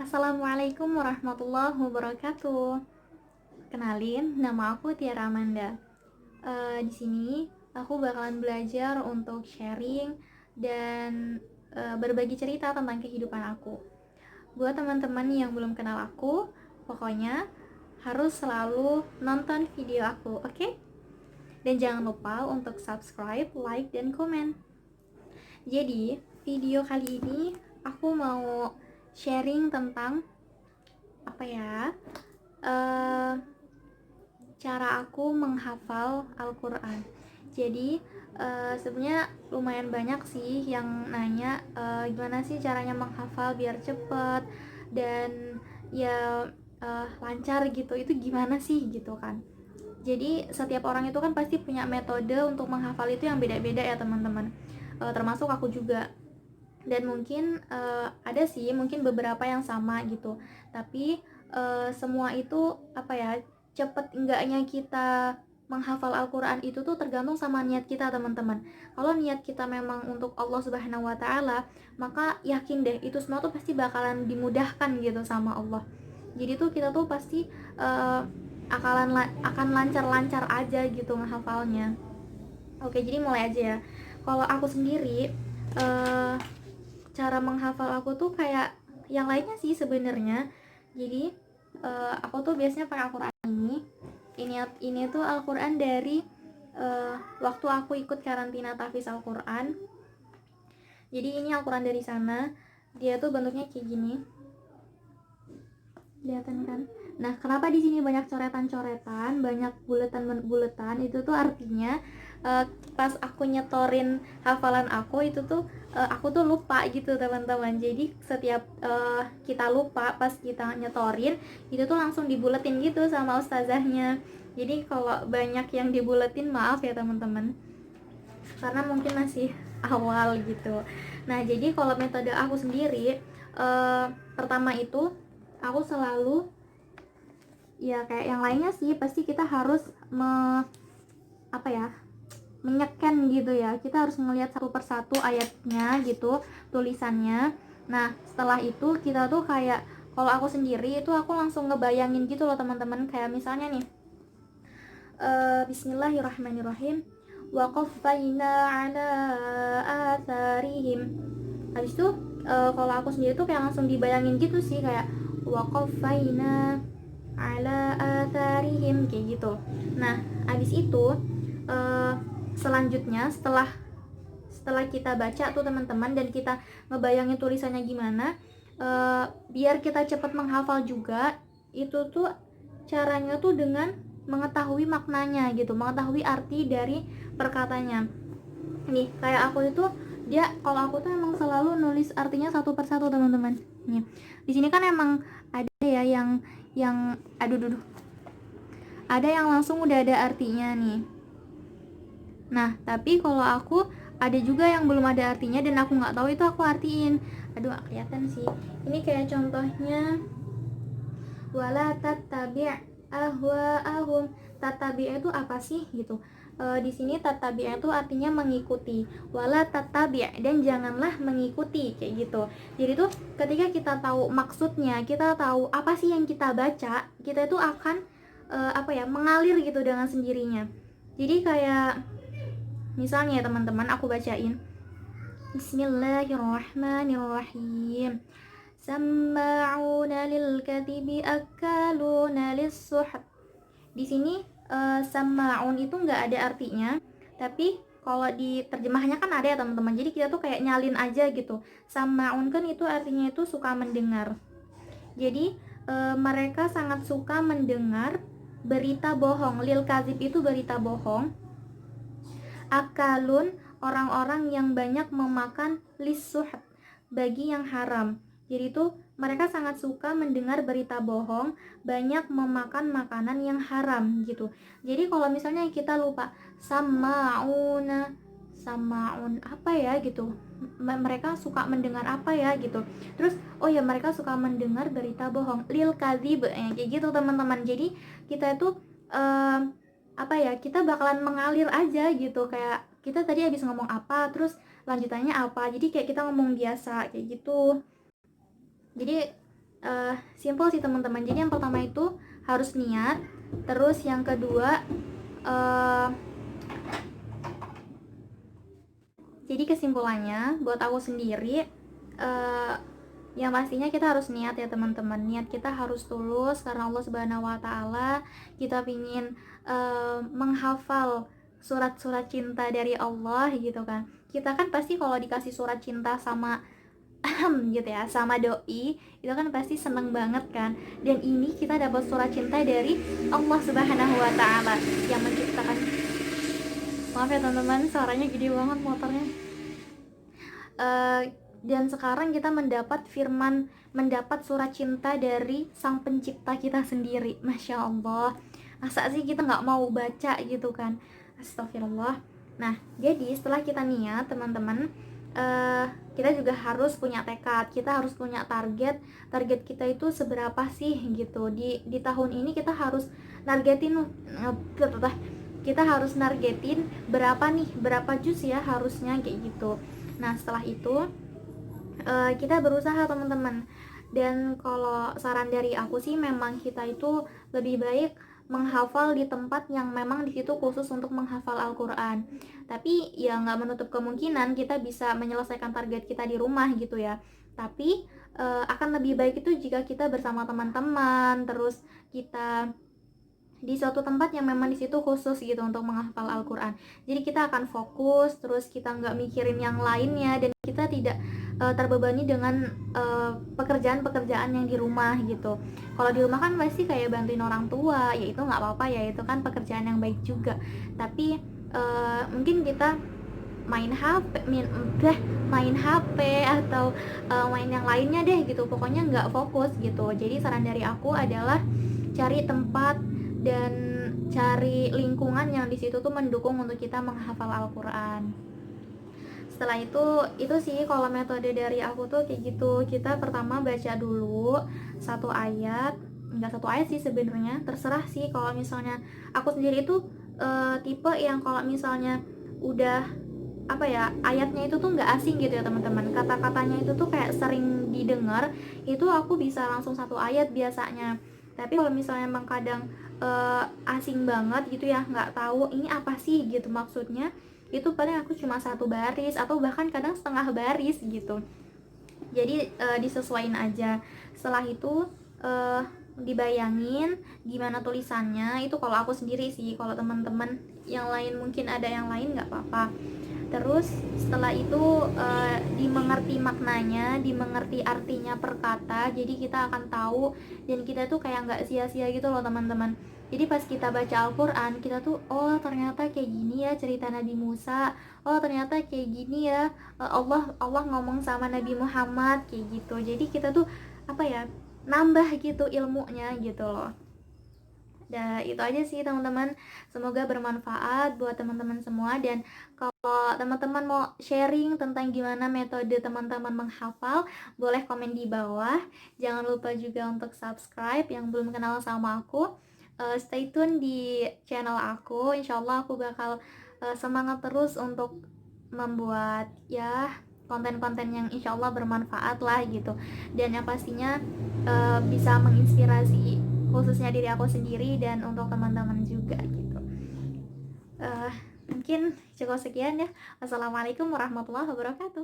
Assalamualaikum warahmatullahi wabarakatuh. Kenalin, nama aku Tiara Amanda. Di sini aku bakalan belajar untuk sharing dan berbagi cerita tentang kehidupan aku. Buat teman-teman yang belum kenal aku, pokoknya harus selalu nonton video aku, oke? Dan jangan lupa untuk subscribe, like, dan komen. Jadi, video kali ini aku mau sharing tentang apa ya? eh cara aku menghafal Al-Quran. Jadi sebenarnya lumayan banyak sih yang nanya gimana sih caranya menghafal biar cepet dan ya lancar gitu. Itu gimana sih gitu kan? Jadi setiap orang itu kan pasti punya metode untuk menghafal itu yang beda-beda ya teman-teman. Termasuk aku juga. Dan mungkin ada sih mungkin beberapa yang sama gitu. Tapi semua itu apa ya, cepet enggaknya kita menghafal Al-Quran itu tuh tergantung sama niat kita teman-teman. Kalau niat kita memang untuk Allah Subhanahu Wa Taala, maka yakin deh itu semua tuh pasti bakalan dimudahkan gitu sama Allah. Jadi tuh kita tuh pasti akan lancar-lancar aja gitu menghafalnya. Oke, jadi mulai aja ya. Kalau aku sendiri uh, cara menghafal aku tuh kayak yang lainnya sih sebenarnya. Jadi aku tuh biasanya pakai Al-Quran ini tuh Al-Quran dari waktu aku ikut karantina tahfiz Al-Quran. Jadi ini Al-Quran dari sana, dia tuh bentuknya kayak gini, kelihatan kan? Nah, kenapa di sini banyak coretan-coretan, banyak buletan-buletan? Itu tuh artinya pas aku nyetorin hafalan aku itu tuh aku tuh lupa gitu teman-teman. Jadi setiap kita lupa pas kita nyetorin itu tuh langsung dibuletin gitu sama ustazahnya. Jadi kalau banyak yang dibuletin maaf ya teman-teman, karena mungkin masih awal gitu. Nah, jadi kalau metode aku sendiri pertama itu aku selalu ya kayak yang lainnya sih pasti kita harus apa ya, menyeken gitu ya. Kita harus melihat satu persatu ayatnya gitu, tulisannya. Nah, setelah itu kita tuh kayak kalau aku sendiri itu aku langsung ngebayangin gitu loh teman-teman, kayak misalnya nih Bismillahirrahmanirrahim, wa qaffayna ala atharihim. Habis itu kalau aku sendiri tuh kayak langsung dibayangin gitu sih, kayak wa qaffayna ala atharihim kayak gitu. Nah, habis itu selanjutnya setelah kita baca tuh teman-teman dan kita ngebayangin tulisannya gimana, biar kita cepat menghafal juga, itu tuh caranya tuh dengan mengetahui maknanya gitu, mengetahui arti dari perkatanya. Nih, kayak aku itu kalau aku tuh emang selalu nulis artinya satu persatu teman-teman. Nih, di sini kan emang ada ya yang aduh duduh, ada yang langsung udah ada artinya nih. Nah, tapi kalau aku ada juga yang belum ada artinya dan aku nggak tahu itu aku artiin. Aduh, gak kelihatan sih. Ini kayak contohnya wala tattabi' ahwa'ahum. Tattabi' itu apa sih gitu? Di sini tattabi' itu artinya mengikuti. Wala tattabi' dan janganlah mengikuti kayak gitu. Jadi tuh ketika kita tahu maksudnya, kita tahu apa sih yang kita baca, kita itu akan apa ya, mengalir gitu dengan sendirinya. Jadi kayak misalnya ya teman-teman, aku bacain Bismillahirrahmanirrahim. Samma'una lil kadhibi akaluna lis-suhd. Di sini samma'un itu nggak ada artinya, tapi kalau di terjemahnya kan ada ya teman-teman. Jadi kita tuh kayak nyalin aja gitu. Samma'un kan itu artinya itu suka mendengar. Jadi mereka sangat suka mendengar berita bohong. Lil kadzib itu berita bohong. Akalun orang-orang yang banyak memakan lisuhd bagi yang haram. Jadi itu mereka sangat suka mendengar berita bohong, banyak memakan makanan yang haram gitu. Jadi kalau misalnya kita lupa samauna, samaun apa ya gitu, mereka suka mendengar apa ya gitu. Terus oh ya, mereka suka mendengar berita bohong, lil kadzib kayak gitu teman-teman. Jadi kita itu apa ya, kita bakalan mengalir aja gitu, kayak kita tadi habis ngomong apa terus lanjutannya apa, jadi kayak kita ngomong biasa kayak gitu. Jadi Simple sih teman-teman. Jadi yang pertama itu harus niat, terus yang kedua jadi kesimpulannya buat aku sendiri, yang pastinya kita harus niat ya teman-teman. Niat kita harus tulus karena Allah Subhanahu wa taala. Kita pingin menghafal surat-surat cinta dari Allah gitu kan. Kita kan pasti kalau dikasih surat cinta sama gitu ya, sama doi, itu kan pasti seneng banget kan. Dan ini kita dapat surat cinta dari Allah Subhanahu wa taala yang menciptakan. Maaf ya teman-teman, suaranya gede banget motornya. Dan sekarang kita mendapat mendapat surat cinta dari sang pencipta kita sendiri. Masya Allah, masa sih kita nggak mau baca gitu kan? Astagfirullah. Nah, jadi setelah kita niat teman-teman, kita juga harus punya tekad, kita harus punya target kita itu seberapa sih gitu. Di tahun ini kita harus nargetin berapa juz ya harusnya kayak gitu. Nah, setelah itu kita berusaha teman-teman. Dan kalau saran dari aku sih memang kita itu lebih baik menghafal di tempat yang memang di situ khusus untuk menghafal Al-Quran. Tapi ya nggak menutup kemungkinan kita bisa menyelesaikan target kita di rumah gitu ya. Tapi akan lebih baik itu jika kita bersama teman-teman, terus kita di suatu tempat yang memang di situ khusus gitu untuk menghafal Al-Quran. Jadi kita akan fokus, terus kita nggak mikirin yang lainnya, dan kita tidak terbebani dengan pekerjaan-pekerjaan yang di rumah gitu. Kalau di rumah kan pasti kayak bantuin orang tua, ya itu nggak apa-apa ya, itu kan pekerjaan yang baik juga. Tapi mungkin kita main HP atau main yang lainnya deh gitu, pokoknya nggak fokus gitu. Jadi saran dari aku adalah cari tempat dan cari lingkungan yang di situ tuh mendukung untuk kita menghafal Al-Quran. Setelah itu sih kalau metode dari aku tuh kayak gitu. Kita pertama baca dulu satu ayat, enggak satu ayat sih sebenarnya, terserah sih. Kalau misalnya aku sendiri itu tipe yang kalau misalnya udah ayatnya itu tuh nggak asing gitu ya teman-teman, kata-katanya itu tuh kayak sering didengar, itu aku bisa langsung satu ayat biasanya. Tapi kalau misalnya emang kadang asing banget gitu ya, nggak tahu ini apa sih gitu maksudnya, itu paling aku cuma satu baris atau bahkan kadang setengah baris gitu. Jadi disesuaiin aja. Setelah itu dibayangin gimana tulisannya, itu kalau aku sendiri sih. Kalau teman-teman yang lain mungkin ada yang lain nggak apa-apa. Terus setelah itu dimengerti maknanya, dimengerti artinya per kata, jadi kita akan tahu dan kita tuh kayak nggak sia-sia gitu loh teman-teman. Jadi pas kita baca Al-Quran, kita tuh oh ternyata kayak gini ya cerita Nabi Musa, oh ternyata kayak gini ya Allah ngomong sama Nabi Muhammad kayak gitu. Jadi kita tuh nambah gitu ilmunya gitu loh. Nah, itu aja sih teman-teman. Semoga bermanfaat buat teman-teman semua. Dan kalau teman-teman mau sharing tentang gimana metode teman-teman menghafal, boleh komen di bawah. Jangan lupa juga untuk subscribe yang belum kenal sama aku. Stay tune di channel aku. Insyaallah aku bakal semangat terus untuk membuat ya konten-konten yang insyaallah bermanfaat lah gitu. Dan yang pastinya bisa menginspirasi khususnya diri aku sendiri dan untuk teman-teman juga gitu. Mungkin cukup sekian ya. Wassalamualaikum warahmatullahi wabarakatuh.